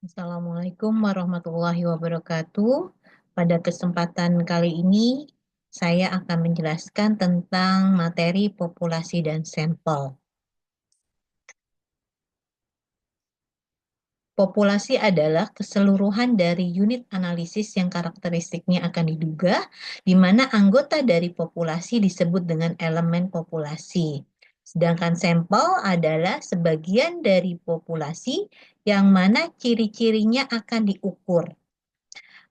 Assalamualaikum warahmatullahi wabarakatuh. Pada kesempatan kali ini, saya akan menjelaskan tentang materi populasi dan sampel. Populasi adalah keseluruhan dari unit analisis yang karakteristiknya akan diduga, di mana anggota dari populasi disebut dengan elemen populasi. Sedangkan sampel adalah sebagian dari populasi yang mana ciri-cirinya akan diukur.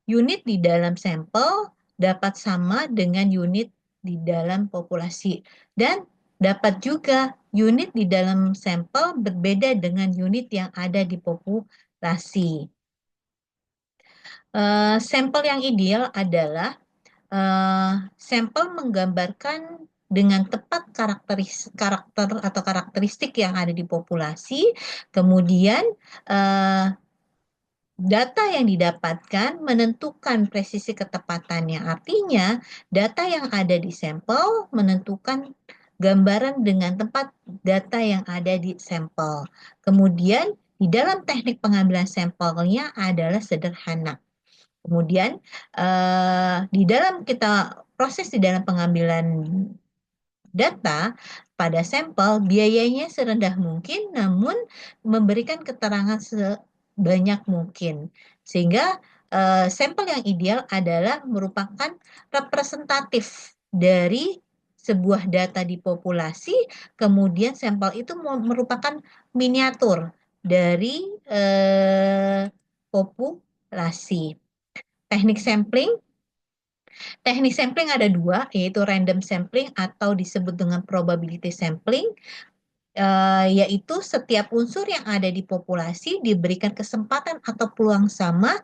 Unit di dalam sampel dapat sama dengan unit di dalam populasi dan dapat juga unit di dalam sampel berbeda dengan unit yang ada di populasi. Sampel yang ideal adalah sampel menggambarkan dengan tepat karakter atau karakteristik yang ada di populasi, kemudian eh, data yang didapatkan menentukan presisi ketepatannya. Artinya, data yang ada di sampel menentukan gambaran dengan tempat data yang ada di sampel. Kemudian, di dalam teknik pengambilan sampelnya adalah sederhana. Kemudian, di dalam proses di dalam pengambilan data pada sampel, biayanya serendah mungkin, namun memberikan keterangan sebanyak mungkin. Sehingga sampel yang ideal adalah merupakan representatif dari sebuah data di populasi, kemudian sampel itu merupakan miniatur dari populasi. Teknik sampling Teknik sampling ada dua, yaitu random sampling atau disebut dengan probability sampling, yaitu setiap unsur yang ada di populasi diberikan kesempatan atau peluang sama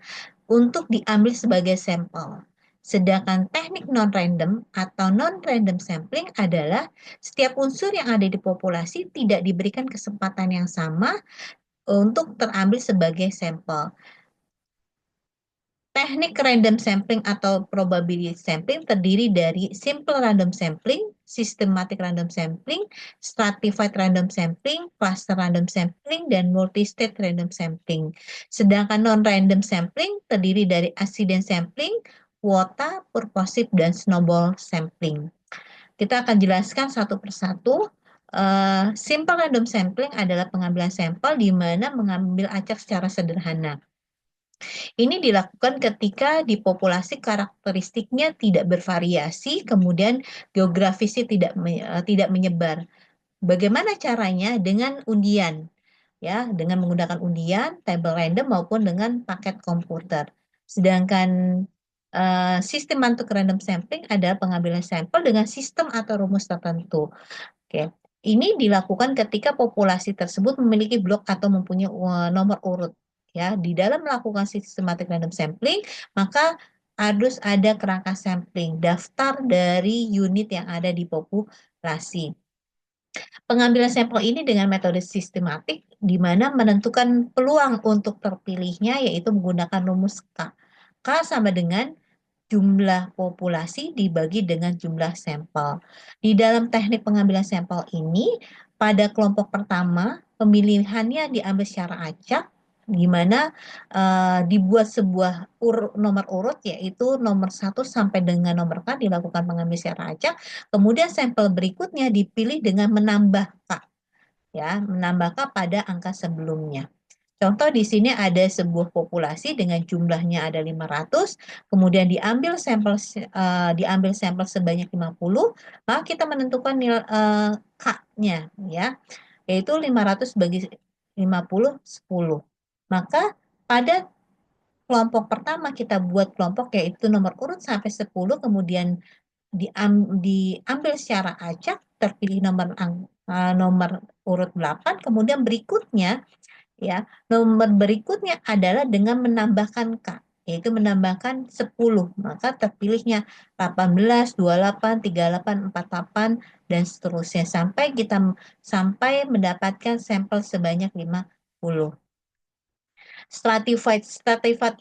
untuk diambil sebagai sampel. Sedangkan teknik non-random atau non-random sampling adalah setiap unsur yang ada di populasi tidak diberikan kesempatan yang sama untuk terambil sebagai sampel. Teknik random sampling atau probability sampling terdiri dari simple random sampling, systematic random sampling, stratified random sampling, cluster random sampling, dan multi-state random sampling. Sedangkan non-random sampling terdiri dari accident sampling, kuota, purposive, dan snowball sampling. Kita akan jelaskan satu persatu. Simple random sampling adalah pengambilan sampel di mana mengambil acak secara sederhana. Ini dilakukan ketika di populasi karakteristiknya tidak bervariasi, kemudian geografisnya tidak menyebar. Bagaimana caranya? Dengan undian, ya, dengan menggunakan undian, tabel random maupun dengan paket komputer. Sedangkan sistem untuk random sampling adalah pengambilan sampel dengan sistem atau rumus tertentu. Oke. Ini dilakukan ketika populasi tersebut memiliki blok atau mempunyai nomor urut. Ya, di dalam melakukan systematic random sampling, maka harus ada kerangka sampling, daftar dari unit yang ada di populasi. Pengambilan sampel ini dengan metode sistematik, di mana menentukan peluang untuk terpilihnya, yaitu menggunakan rumus K. K sama dengan jumlah populasi dibagi dengan jumlah sampel. Di dalam teknik pengambilan sampel ini, pada kelompok pertama, pemilihannya diambil secara acak, di mana dibuat sebuah nomor urut, yaitu nomor 1 sampai dengan nomor K dilakukan pengambilan secara acak, kemudian sampel berikutnya dipilih dengan menambah K, ya, menambah K pada angka sebelumnya. Contoh di sini ada sebuah populasi dengan jumlahnya ada 500, kemudian diambil sampel sebanyak 50, maka kita menentukan nilai K-nya, ya, yaitu 500 bagi 50, 10. Maka pada kelompok pertama kita buat kelompok yaitu nomor urut sampai 10, kemudian diambil secara acak, terpilih nomor urut 8, kemudian berikutnya, ya, nomor berikutnya adalah dengan menambahkan K, yaitu menambahkan 10. Maka terpilihnya 18, 28, 38, 48, dan seterusnya sampai mendapatkan sampel sebanyak 50. Stratified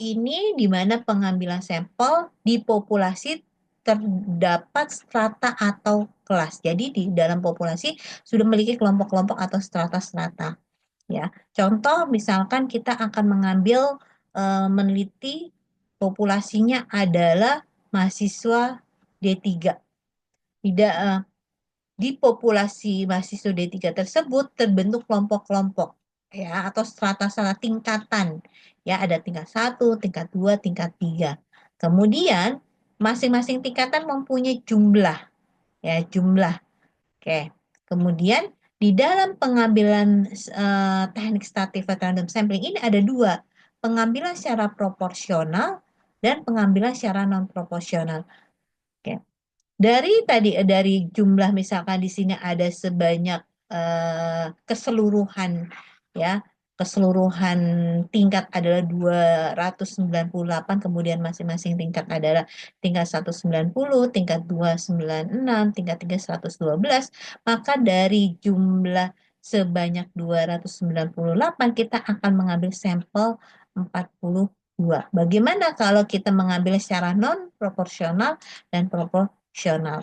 ini di mana pengambilan sampel di populasi terdapat strata atau kelas. Jadi di dalam populasi sudah memiliki kelompok-kelompok atau strata-strata. Ya, contoh misalkan kita akan mengambil meneliti populasinya adalah mahasiswa D3. Tidak di populasi mahasiswa D3 tersebut terbentuk kelompok-kelompok ya atau strata-strata tingkatan. Ya, ada tingkat 1, tingkat 2, tingkat 3. Kemudian masing-masing tingkatan mempunyai jumlah ya, jumlah. Oke. Kemudian di dalam pengambilan teknik stratified random sampling ini ada dua, pengambilan secara proporsional dan pengambilan secara non proporsional. Oke. Dari jumlah misalkan di sini ada sebanyak keseluruhan ya, keseluruhan tingkat adalah 298, kemudian masing-masing tingkat adalah tingkat 190, tingkat 296, tingkat 3 112, maka dari jumlah sebanyak 298 kita akan mengambil sampel 42. Bagaimana kalau kita mengambil secara non proporsional dan proporsional?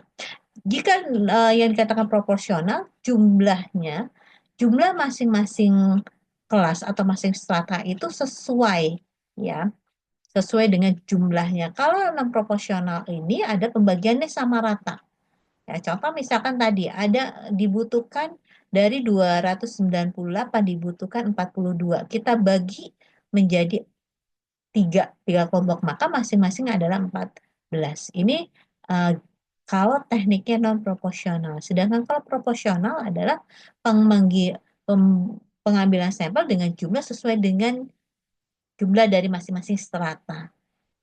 Jika yang dikatakan proporsional, jumlah masing-masing kelas atau masing strata itu sesuai ya, sesuai dengan jumlahnya. Kalau non proporsional ini ada pembagiannya sama rata. Ya, contoh misalkan tadi ada dibutuhkan dari 298 dibutuhkan 42. Kita bagi menjadi tiga kelompok, maka masing-masing adalah 14. Ini eh, kalau tekniknya non proporsional. Sedangkan kalau proporsional adalah pengambilan sampel dengan jumlah sesuai dengan jumlah dari masing-masing strata.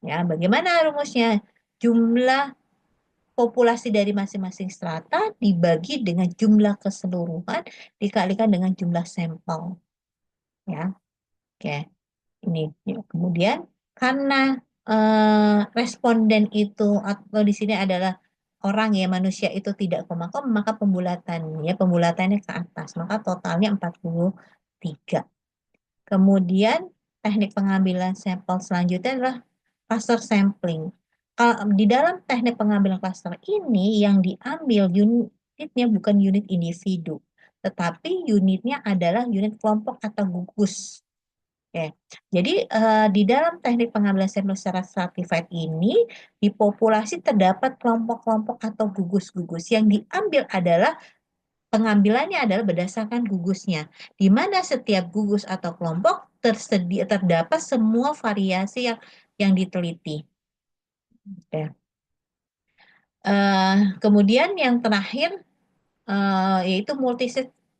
Ya, bagaimana rumusnya? Jumlah populasi dari masing-masing strata dibagi dengan jumlah keseluruhan dikalikan dengan jumlah sampel. Ya, oke. Ini ya. Kemudian karena responden itu atau di sini adalah orang ya, manusia itu tidak koma-koma, maka pembulatannya ke atas, maka totalnya 43. Kemudian teknik pengambilan sampel selanjutnya adalah cluster sampling. Kalau di dalam teknik pengambilan cluster ini yang diambil unitnya bukan unit individu, tetapi unitnya adalah unit kelompok atau gugus. Oke, jadi di dalam teknik pengambilan sampel secara stratified ini, di populasi terdapat kelompok-kelompok atau gugus-gugus. Yang diambil adalah pengambilannya adalah berdasarkan gugusnya, di mana setiap gugus atau kelompok terdapat semua variasi yang diteliti. Oke. Kemudian yang terakhir yaitu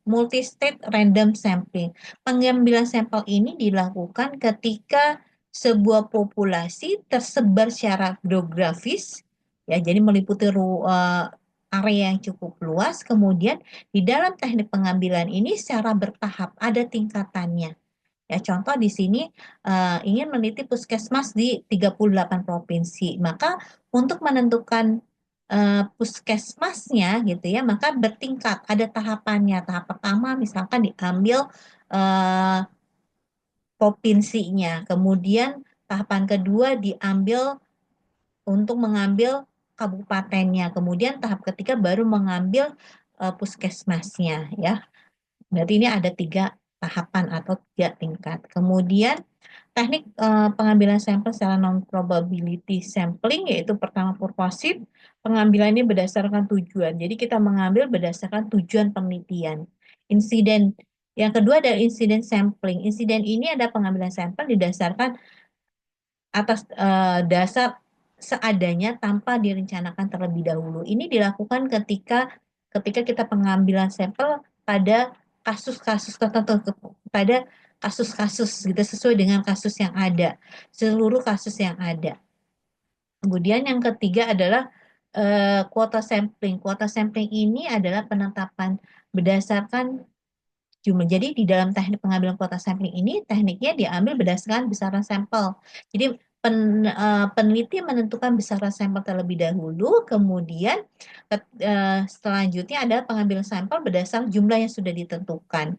multistate random sampling. Pengambilan sampel ini dilakukan ketika sebuah populasi tersebar secara geografis, ya, jadi meliputi area yang cukup luas. Kemudian di dalam teknik pengambilan ini secara bertahap, ada tingkatannya. Ya, contoh di sini ingin meneliti puskesmas di 38 provinsi. Maka untuk menentukan puskesmasnya gitu ya, maka bertingkat, ada tahapannya. Tahap pertama misalkan diambil eh, provinsinya, kemudian tahapan kedua diambil untuk mengambil kabupatennya, kemudian tahap ketiga baru mengambil puskesmasnya ya. Berarti ini ada 3 tahapan atau 3 tingkat. Kemudian teknik pengambilan sampel secara non-probability sampling yaitu pertama purposive, pengambilannya berdasarkan tujuan. Jadi kita mengambil berdasarkan tujuan penelitian. Insiden yang kedua adalah insiden sampling. Insiden ini ada pengambilan sampel didasarkan atas dasar seadanya tanpa direncanakan terlebih dahulu. Ini dilakukan ketika kita pengambilan sampel pada kasus-kasus tertentu, pada kasus-kasus gitu sesuai dengan kasus yang ada, seluruh kasus yang ada. Kemudian yang ketiga adalah kuota sampling. Kuota sampling ini adalah penetapan berdasarkan jumlah. Jadi di dalam teknik pengambilan kuota sampling ini tekniknya diambil berdasarkan besaran sampel. Jadi peneliti menentukan besaran sampel terlebih dahulu, kemudian selanjutnya adalah pengambilan sampel berdasarkan jumlah yang sudah ditentukan.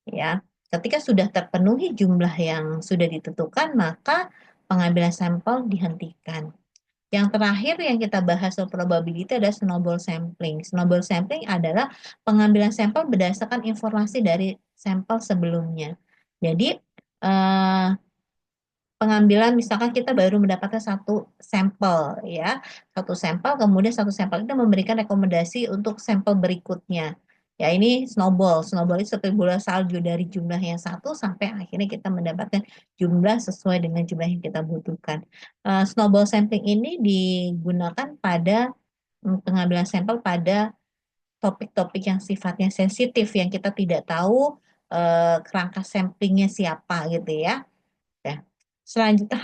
Ya, ketika sudah terpenuhi jumlah yang sudah ditentukan, maka pengambilan sampel dihentikan. Yang terakhir yang kita bahas soal probability adalah snowball sampling. Snowball sampling adalah pengambilan sampel berdasarkan informasi dari sampel sebelumnya. Jadi eh, pengambilan misalkan kita baru mendapatkan satu sampel ya, satu sampel, kemudian satu sampel itu memberikan rekomendasi untuk sampel berikutnya. Ya ini snowball, snowball itu seperti bola salju dari jumlah yang satu sampai akhirnya kita mendapatkan jumlah sesuai dengan jumlah yang kita butuhkan. Snowball sampling ini digunakan pada pengambilan sampel pada topik-topik yang sifatnya sensitif yang kita tidak tahu kerangka samplingnya siapa gitu ya. Ya. Selanjutnya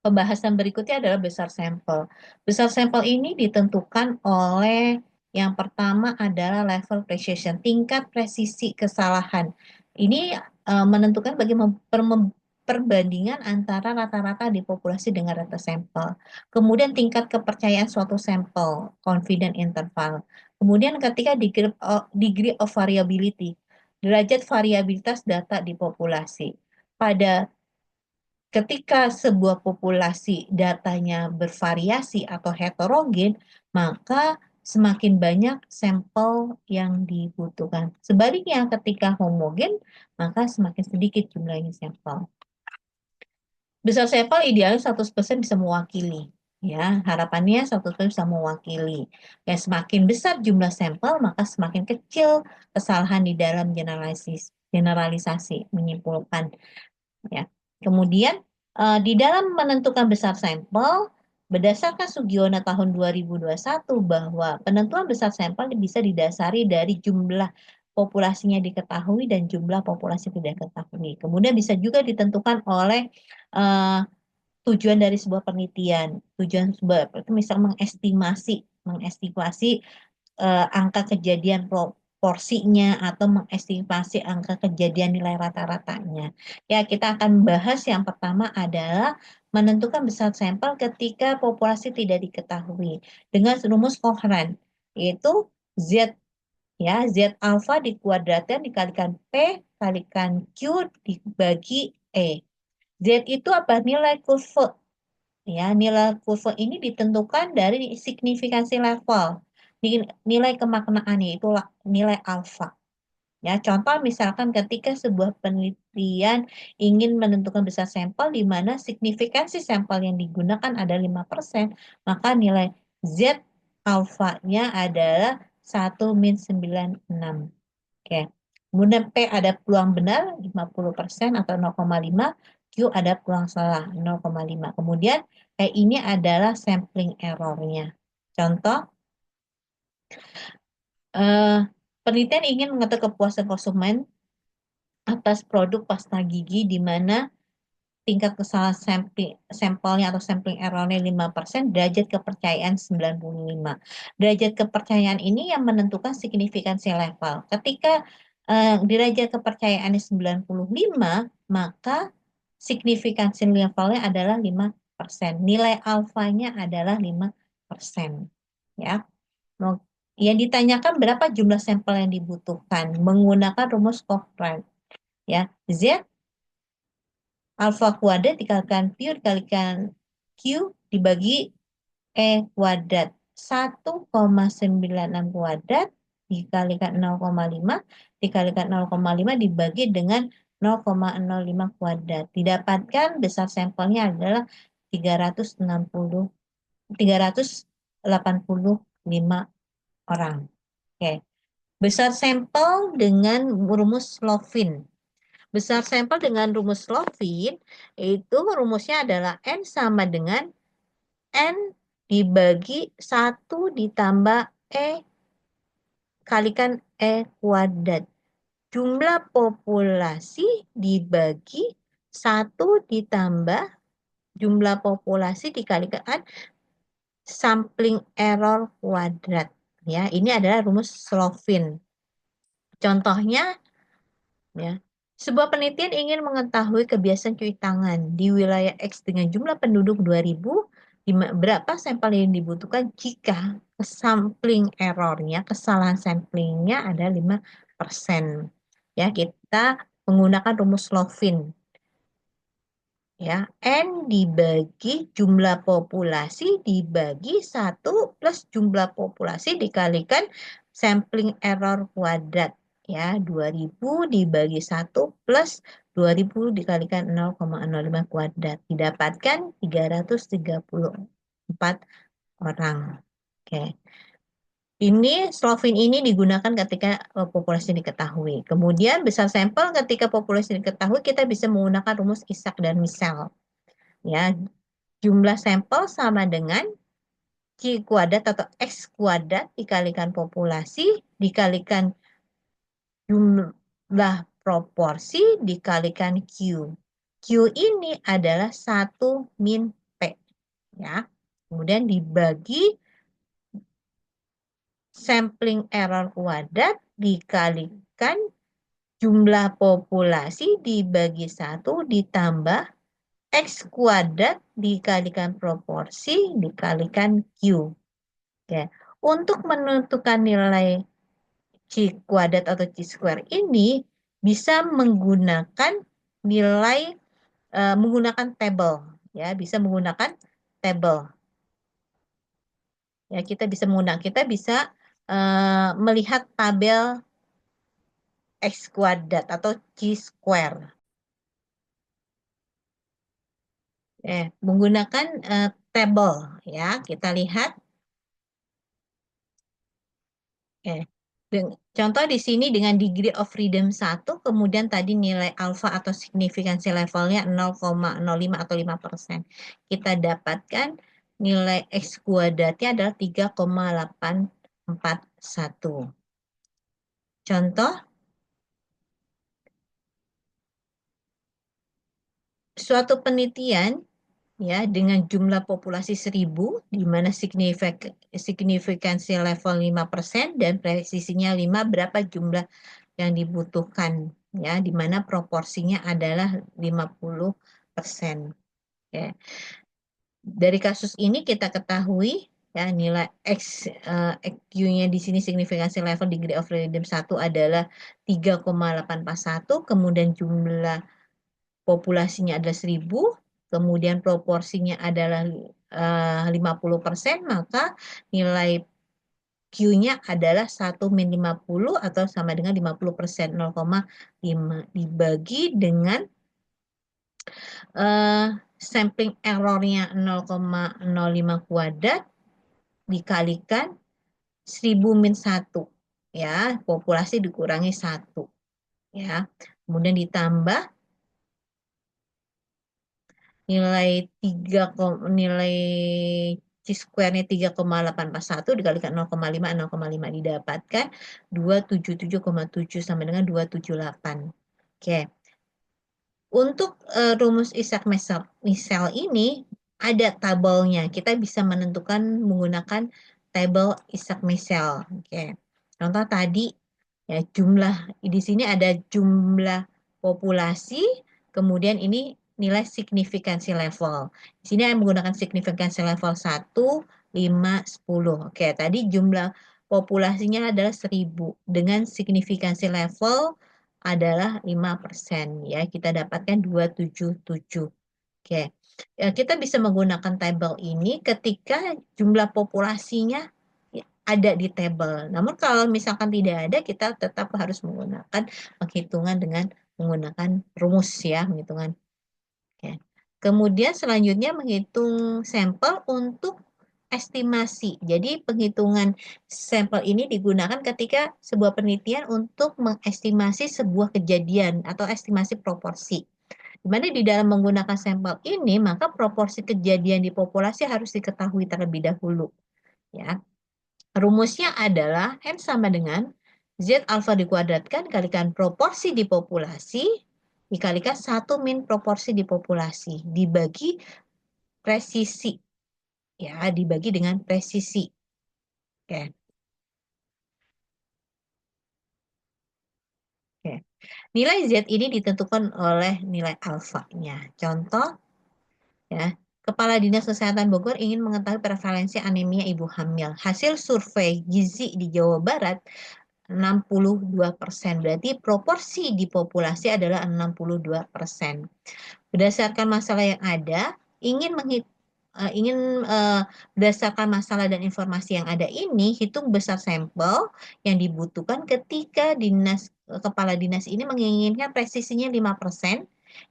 pembahasan berikutnya adalah besar sampel. Besar sampel ini ditentukan oleh yang pertama adalah level precision, tingkat presisi kesalahan. Ini menentukan perbandingan antara rata-rata di populasi dengan rata sampel. Kemudian tingkat kepercayaan suatu sampel, confidence interval. Kemudian ketika degree of variability, derajat variabilitas data di populasi. Pada ketika sebuah populasi datanya bervariasi atau heterogen, maka semakin banyak sampel yang dibutuhkan. Sebaliknya, ketika homogen, maka semakin sedikit jumlahnya sampel. Besar sampel idealnya 100% bisa mewakili. Ya, harapannya 100% bisa mewakili. Ya, semakin besar jumlah sampel, maka semakin kecil kesalahan di dalam generalisasi menyimpulkan. Ya. Kemudian di dalam menentukan besar sampel, berdasarkan Sugiono tahun 2021 bahwa penentuan besar sampel bisa didasari dari jumlah populasinya diketahui dan jumlah populasi tidak diketahui. Kemudian bisa juga ditentukan oleh eh, tujuan dari sebuah penelitian. Tujuan sebuah itu misal mengestimasi angka kejadian porsinya atau mengestimasi angka kejadian nilai rata-ratanya. Ya, kita akan bahas yang pertama adalah menentukan besar sampel ketika populasi tidak diketahui dengan rumus koheren, yaitu Z ya, Z alfa dikuadratkan dikalikan P kalikan Q dibagi E. Z itu apa? Nilai kurva. Ya, nilai kurva ini ditentukan dari signifikansi level. Nilai kemaknaannya itu nilai alfa. Ya, contoh misalkan ketika sebuah penelitian ingin menentukan besar sampel di mana signifikansi sampel yang digunakan ada 5%, maka nilai Z alfanya adalah 1-96. Oke. Kemudian P ada peluang benar 50% atau 0,5, Q ada peluang salah 0,5. Kemudian ini adalah sampling errornya. Contoh, eh, penelitian ingin mengetahui kepuasan konsumen atas produk pasta gigi di mana tingkat kesalahan sampelnya atau sampling errornya 5%, derajat kepercayaan 95. Derajat kepercayaan ini yang menentukan signifikansi level. Ketika derajat kepercayaannya 95, maka signifikansi levelnya adalah 5%. Nilai alfanya adalah 5%. Ya. Yang ditanyakan berapa jumlah sampel yang dibutuhkan menggunakan rumus Cochrane. Ya, Z alfa kuadrat dikalikan Q dikalikan Q dibagi E kuadrat. 1,96 kuadrat dikalikan 0,5 dikalikan 0,5 dibagi dengan 0,05 kuadrat. Didapatkan besar sampelnya adalah 385 orang. Oke. Besar sampel dengan rumus Slovin. Besar sampel dengan rumus Slovin itu rumusnya adalah N sama dengan N dibagi 1 ditambah E kalikan E kuadrat. Jumlah populasi dibagi 1 ditambah jumlah populasi dikalikan sampling error kuadrat. Ya, ini adalah rumus Slovin. Contohnya, ya, sebuah penelitian ingin mengetahui kebiasaan cuci tangan di wilayah X dengan jumlah penduduk 2000, berapa sampel yang dibutuhkan jika sampling errornya, kesalahan samplingnya ada 5%. Ya, kita menggunakan rumus Slovin. Ya, N dibagi jumlah populasi dibagi 1 plus jumlah populasi dikalikan sampling error kuadrat. ya, 2000 dibagi 1 plus 2000 dikalikan 0,05 kuadrat. Didapatkan 334 orang. Oke. Ini Slovin ini digunakan ketika populasi diketahui. Kemudian besar sampel ketika populasi diketahui kita bisa menggunakan rumus Isaac dan Michel. Ya, jumlah sampel sama dengan Q kuadrat atau X kuadrat dikalikan populasi dikalikan jumlah proporsi dikalikan Q. Q ini adalah 1 min P. Ya. Kemudian dibagi sampling error kuadrat dikalikan jumlah populasi dibagi 1 ditambah X kuadrat dikalikan proporsi dikalikan Q. Oke. Untuk menentukan nilai C kuadrat atau C square ini bisa menggunakan nilai menggunakan table, ya, bisa menggunakan table. Ya, kita bisa melihat tabel X kuadrat atau C square. Menggunakan table, ya, kita lihat. Contoh di sini dengan degree of freedom 1, kemudian tadi nilai alfa atau signifikansi levelnya 0,05 atau 5%. Kita dapatkan nilai X kuadratnya adalah 3,841. Contoh, suatu penelitian ya dengan jumlah populasi 1000 di mana signifikansi level 5% dan presisinya 5, berapa jumlah yang dibutuhkan, ya, di mana proporsinya adalah 50%. Oke. Dari kasus ini kita ketahui ya nilai Q-nya di sini signifikansi level degree of freedom 1 adalah 3,841, kemudian jumlah populasinya adalah 1000, kemudian proporsinya adalah 50%, maka nilai Q-nya adalah 1 min 50 atau sama dengan 50%, 0,5 dibagi dengan sampling errornya 0,05 kuadrat dikalikan 1000 min 1. Ya, populasi dikurangi 1. Ya. Kemudian ditambah nilai C square-nya 3,841 dikalikan 0,5 didapatkan 277,7 sama dengan 278. Oke. Untuk rumus Isaac-Michel ini ada tabelnya. Kita bisa menentukan menggunakan tabel Isaac-Michel. Oke. Contoh tadi ya jumlah di sini ada jumlah populasi, kemudian ini nilai signifikansi level. Di sini saya menggunakan signifikansi level 1, 5, 10. Oke, tadi jumlah populasinya adalah 1000 dengan signifikansi level adalah 5%, ya. Kita dapatkan 277. Oke. Ya, kita bisa menggunakan tabel ini ketika jumlah populasinya ada di tabel. Namun kalau misalkan tidak ada, kita tetap harus menggunakan penghitungan dengan menggunakan rumus, ya, penghitungan. Oke. Kemudian selanjutnya menghitung sampel untuk estimasi. Jadi penghitungan sampel ini digunakan ketika sebuah penelitian untuk mengestimasi sebuah kejadian atau estimasi proporsi. Di mana di dalam menggunakan sampel ini, maka proporsi kejadian di populasi harus diketahui terlebih dahulu. Ya. Rumusnya adalah N sama dengan Z alfa dikuadratkan kalikan proporsi di populasi dikalikan 1 min proporsi di populasi dibagi presisi. Ya, dibagi dengan presisi. Oke. Oke. Nilai Z ini ditentukan oleh nilai alfanya. Contoh, ya, Kepala Dinas Kesehatan Bogor ingin mengetahui prevalensi anemia ibu hamil. Hasil survei gizi di Jawa Barat 62%. Berarti proporsi di populasi adalah 62%. Berdasarkan masalah yang ada, ingin berdasarkan masalah dan informasi yang ada ini, hitung besar sampel yang dibutuhkan ketika Dinas kepala dinas ini menginginkan presisinya 5%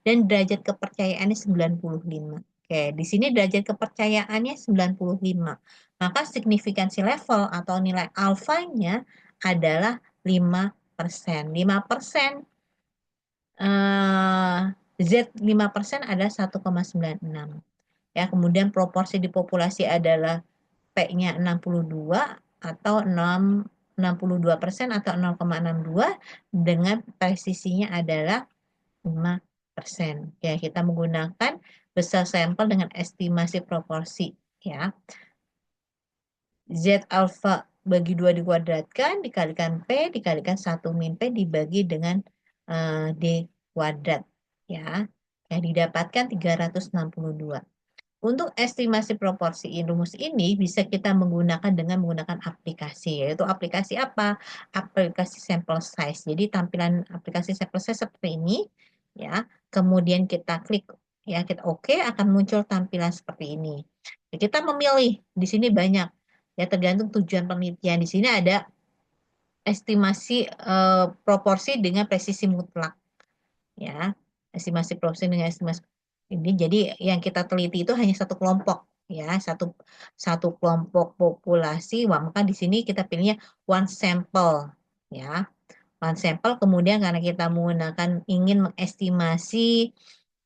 dan derajat kepercayaannya 95. Oke, di sini derajat kepercayaannya 95. Maka signifikansi level atau nilai alfanya adalah 5%. 5%, eh, Z 5% adalah 1,96. Ya, kemudian proporsi di populasi adalah P-nya 62 atau 62% atau 0,62 dengan presisinya adalah 5%. Ya, kita menggunakan besar sampel dengan estimasi proporsi. Ya, Z alfa bagi 2 dikuadratkan, dikalikan P, dikalikan 1 min P dibagi dengan D kuadrat. Ya, yang didapatkan 362. Untuk estimasi proporsi rumus ini bisa kita menggunakan dengan menggunakan aplikasi, yaitu aplikasi apa? Aplikasi sample size. Jadi tampilan aplikasi sample size seperti ini, ya. Kemudian kita klik, ya, kita oke, akan muncul tampilan seperti ini. Ya, kita memilih di sini banyak, ya, tergantung tujuan penelitian. Di sini ada estimasi proporsi dengan presisi mutlak, ya, estimasi proporsi dengan estimasi ini. Jadi yang kita teliti itu hanya satu kelompok, ya, satu satu kelompok populasi. Wah, maka di sini kita pilihnya one sample, ya, one sample. Kemudian karena kita menggunakan ingin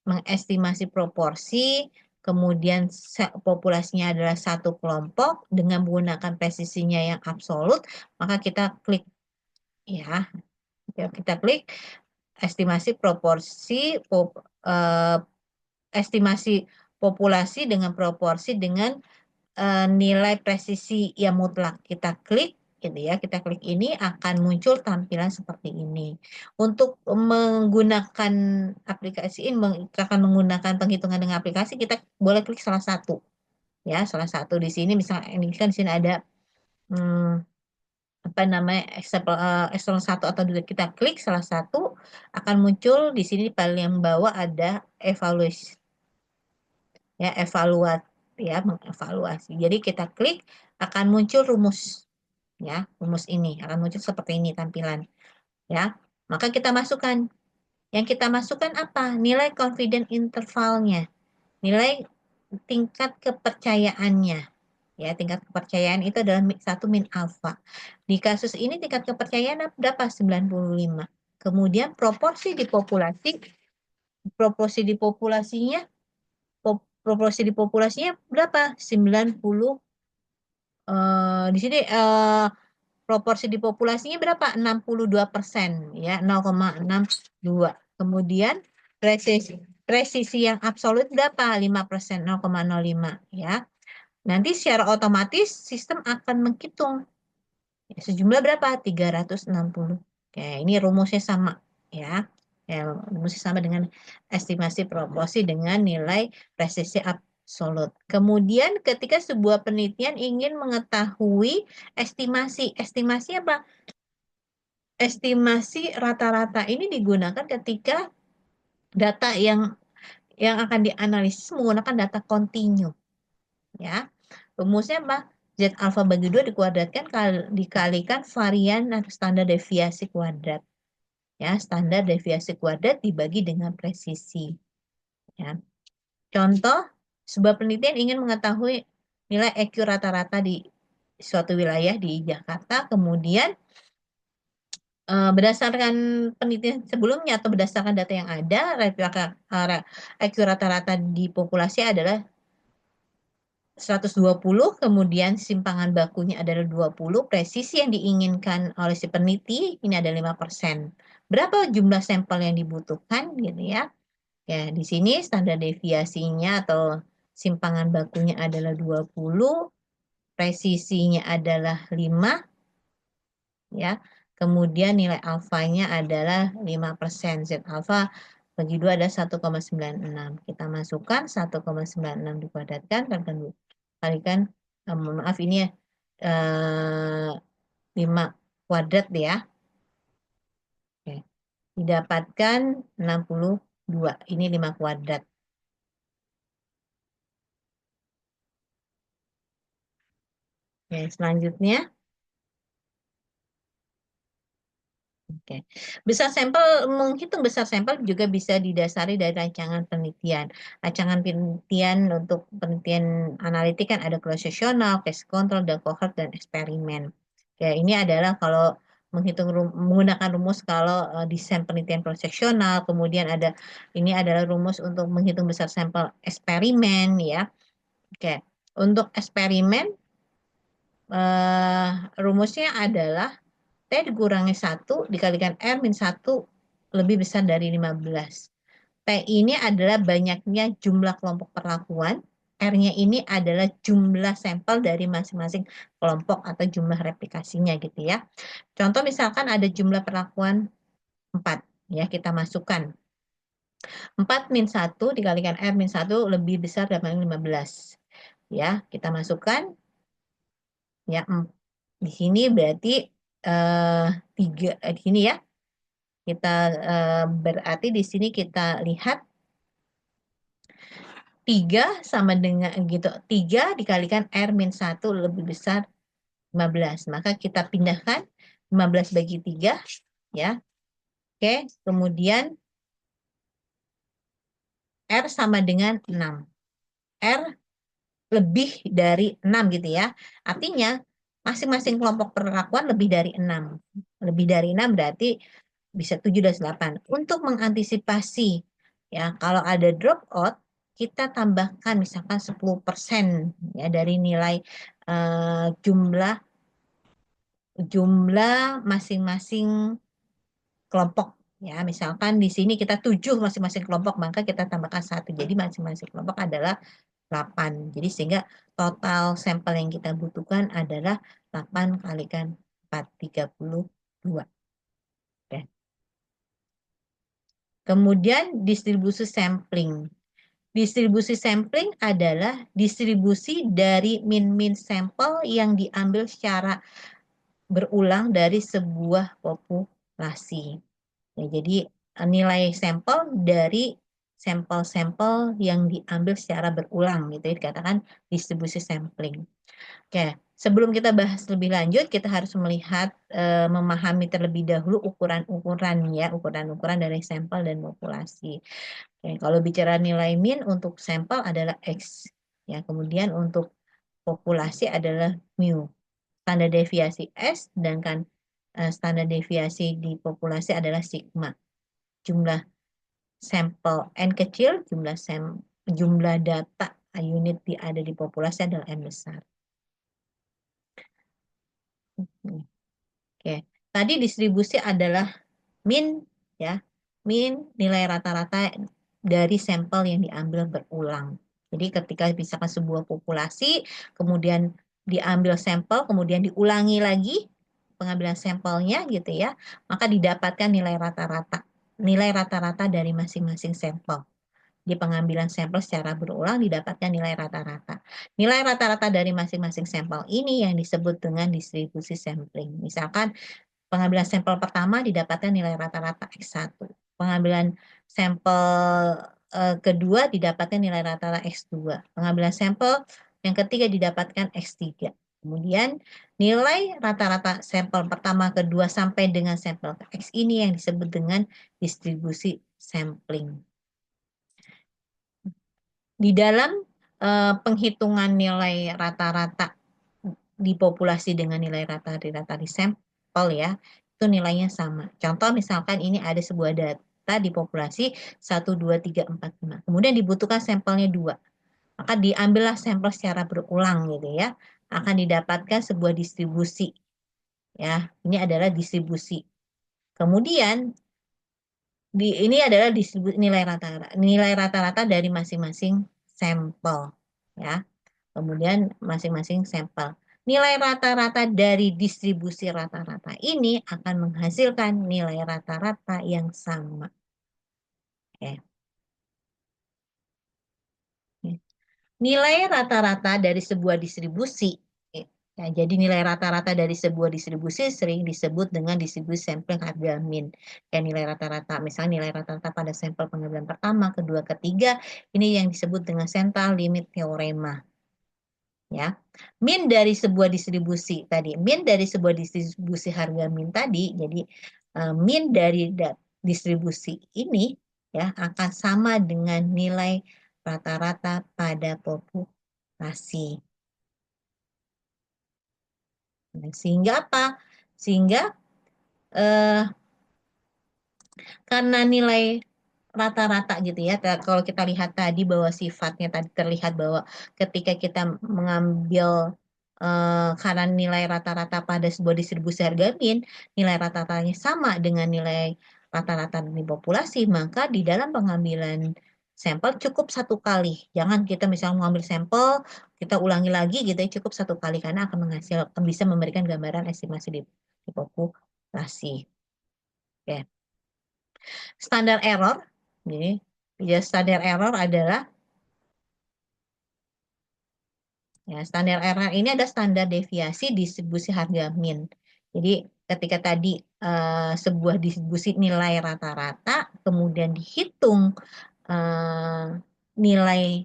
mengestimasi proporsi, kemudian populasinya adalah satu kelompok dengan menggunakan presisinya yang absolut, maka kita klik, ya, kita klik estimasi proporsi eh, estimasi populasi dengan proporsi dengan nilai presisi yang mutlak. Kita klik, gitu ya. Kita klik ini akan muncul tampilan seperti ini. Untuk menggunakan aplikasi ini, akan menggunakan penghitungan dengan aplikasi, kita boleh klik salah satu. Ya, salah satu di sini misalnya ini kan di sini ada hmm, apa namanya eselon 1 atau 2, kita klik salah satu, akan muncul di sini paling yang bawah ada evaluasi, ya, ya, mengevaluasi. Jadi kita klik, akan muncul rumus, ya, rumus ini akan muncul seperti ini tampilan, ya. Maka kita masukkan, yang kita masukkan apa? Nilai confidence intervalnya, nilai tingkat kepercayaannya. Ya, tingkat kepercayaan itu adalah 1 min alfa. Di kasus ini tingkat kepercayaan berapa? 95. Kemudian proporsi di populasinya, proporsi di populasinya berapa? 90. Di sini proporsi di populasinya berapa? 62%, ya, 0,62. Kemudian presisi yang absolut berapa? 5%, 0,05, ya. Nanti secara otomatis sistem akan menghitung, ya, sejumlah berapa? 360. Oke, ini rumusnya sama, ya. Ya, rumusnya sama dengan estimasi proporsi dengan nilai presisi absolut. Kemudian ketika sebuah penelitian ingin mengetahui estimasi apa? Estimasi rata-rata ini digunakan ketika data yang akan dianalisis menggunakan data kontinu, ya. Rumusnya apa? Z alfa bagi 2 dikuadratkan dikalikan varian atau standar deviasi kuadrat. Ya, standar deviasi kuadrat dibagi dengan presisi. Ya. Contoh, sebuah penelitian ingin mengetahui nilai EQ rata-rata di suatu wilayah di Jakarta, kemudian berdasarkan penelitian sebelumnya atau berdasarkan data yang ada, EQ rata-rata di populasi adalah 120, kemudian simpangan bakunya adalah 20, presisi yang diinginkan oleh si peneliti ini ada 5%. Berapa jumlah sampel yang dibutuhkan, gitu ya. Ya, di sini standar deviasinya atau simpangan bakunya adalah 20, presisinya adalah 5, ya. Kemudian nilai alfanya adalah 5%. Z alfa bagi 2 ada 1,96. Kita masukkan 1,96 dikuadratkan, kalikan, maaf ini ya, 5 kuadrat ya. Oke. Didapatkan 62. Ini 5 kuadrat. Oke, selanjutnya Oke. Besar sampel, menghitung besar sampel juga bisa didasari dari rancangan penelitian. Rancangan penelitian untuk penelitian analitik kan ada klausasional, case control, dan cohort, dan eksperimen. Oke, ini adalah kalau menggunakan rumus kalau desain penelitian klausasional, kemudian ada ini adalah rumus untuk menghitung besar sampel eksperimen ya. Oke, untuk eksperimen rumusnya adalah T dikurangi 1 dikalikan R min 1 lebih besar dari 15. T ini adalah banyaknya jumlah kelompok perlakuan. R-nya ini adalah jumlah sampel dari masing-masing kelompok atau jumlah replikasinya gitu ya. Contoh misalkan ada jumlah perlakuan 4. Ya, kita masukkan. 4 min 1 dikalikan R min 1 lebih besar daripada 15. Ya, kita masukkan. Ya, di sini berarti eh, 3 di sini ya. Kita berarti di sini kita lihat 3 sama dengan gitu. 3 dikalikan R min 1 lebih besar 15. Maka kita pindahkan 15 bagi 3 ya. Oke, kemudian R sama dengan 6. R lebih dari 6 gitu ya. Artinya masing-masing kelompok perlakuan lebih dari 6. Lebih dari 6 berarti bisa 7 dan 8. Untuk mengantisipasi ya kalau ada drop out, kita tambahkan misalkan 10% ya dari nilai jumlah jumlah masing-masing kelompok ya. Misalkan di sini kita 7 masing-masing kelompok, maka kita tambahkan 1. Jadi masing-masing kelompok adalah 8. Jadi sehingga total sampel yang kita butuhkan adalah 8 kalikan 4, 32. Ya. Kemudian distribusi sampling. Distribusi sampling adalah distribusi dari min-min sampel yang diambil secara berulang dari sebuah populasi. Ya, jadi nilai sampel dari sampel-sampel yang diambil secara berulang gitu ya, dikatakan distribusi sampling. Oke, sebelum kita bahas lebih lanjut, kita harus melihat memahami terlebih dahulu ukuran-ukuran ya, ukuran-ukuran dari sampel dan populasi. Oke, kalau bicara nilai min untuk sampel adalah X. Ya, kemudian untuk populasi adalah mu. Standar deviasi S, sedangkan standar deviasi di populasi adalah sigma. Jumlah sampel N kecil, jumlah data unit ada di populasi adalah N besar. Oke, tadi distribusi adalah min ya, min nilai rata-rata dari sampel yang diambil berulang. Jadi ketika misalkan sebuah populasi, kemudian diambil sampel, kemudian diulangi lagi pengambilan sampelnya gitu ya, maka didapatkan nilai rata-rata. Nilai rata-rata dari masing-masing sampel. Di pengambilan sampel secara berulang didapatkan nilai rata-rata. Nilai rata-rata dari masing-masing sampel ini yang disebut dengan distribusi sampling. Misalkan pengambilan sampel pertama didapatkan nilai rata-rata X1. Pengambilan sampel kedua didapatkan nilai rata-rata X2. Pengambilan sampel yang ketiga didapatkan X3. Kemudian nilai rata-rata sampel pertama, kedua, sampai dengan sampel X ini yang disebut dengan distribusi sampling. Di dalam penghitungan nilai rata-rata di populasi dengan nilai rata-rata di sampel ya, itu nilainya sama. Contoh misalkan ini ada sebuah data di populasi 1, 2, 3, 4, 5. Kemudian dibutuhkan sampelnya 2. Maka diambillah sampel secara berulang gitu ya. Akan didapatkan sebuah distribusi. Ya, ini adalah distribusi. Kemudian ini adalah distribusi nilai rata-rata dari masing-masing sampel ya. Kemudian masing-masing sampel. Nilai rata-rata dari distribusi rata-rata ini akan menghasilkan nilai rata-rata yang sama. Oke. Nilai rata-rata dari sebuah distribusi. Ya, jadi nilai rata-rata dari sebuah distribusi sering disebut dengan distribusi sampling harga min. Ya, nilai rata-rata, misalnya nilai rata-rata pada sampel pengambilan pertama, kedua, ketiga, ini yang disebut dengan central limit teorema. Ya, min dari sebuah distribusi tadi, min dari sebuah distribusi harga min tadi, jadi mean dari distribusi ini ya akan sama dengan nilai rata-rata pada populasi. Nah, sehingga apa? Sehingga eh, karena nilai rata-rata gitu ya, kalau kita lihat tadi bahwa sifatnya tadi terlihat bahwa ketika kita mengambil karena nilai rata-rata pada sebuah distribusi harga min, nilai rata-ratanya sama dengan nilai rata-rata di populasi, maka di dalam pengambilan sampel cukup satu kali. Jangan kita misalnya mengambil sampel, kita ulangi lagi gitu ya, cukup satu kali karena akan menghasilkan bisa memberikan gambaran estimasi di populasi. Oke. Standar error, jadi ya standar error adalah ya standar error ini ada standar deviasi distribusi harga min. Jadi ketika tadi sebuah distribusi nilai rata-rata kemudian dihitung eh, nilai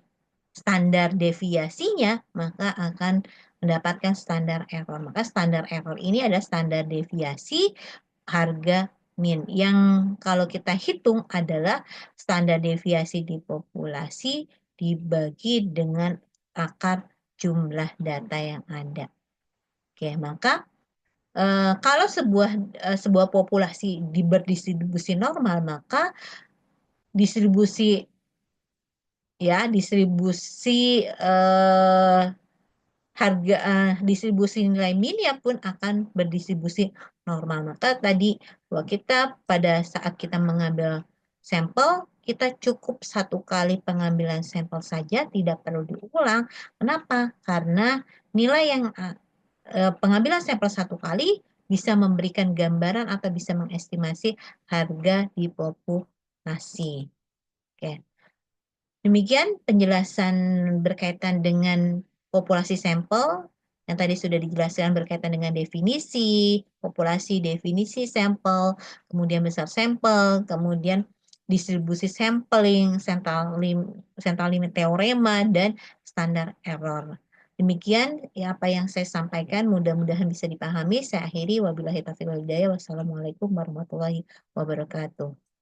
standar deviasinya maka akan mendapatkan standar error. Maka standar error ini ada standar deviasi harga min. Yang kalau kita hitung adalah standar deviasi di populasi dibagi dengan akar jumlah data yang ada. Oke, maka kalau sebuah populasi berdistribusi normal, maka distribusi distribusi eh, distribusi nilai minnya pun akan berdistribusi normal. Maka tadi bahwa kita pada saat kita mengambil sampel, kita cukup satu kali pengambilan sampel saja, tidak perlu diulang. Kenapa? Karena nilai yang pengambilan sampel satu kali bisa memberikan gambaran atau bisa mengestimasi harga di populasi. Oke. Demikian penjelasan berkaitan dengan populasi sampel yang tadi sudah dijelaskan berkaitan dengan definisi, populasi, definisi sampel, kemudian besar sampel, kemudian distribusi sampling, central limit teorema, dan standar error. Demikian ya apa yang saya sampaikan, mudah-mudahan bisa dipahami. Saya akhiri, wabillahi taufiq wal hidayah. Wassalamualaikum warahmatullahi wabarakatuh.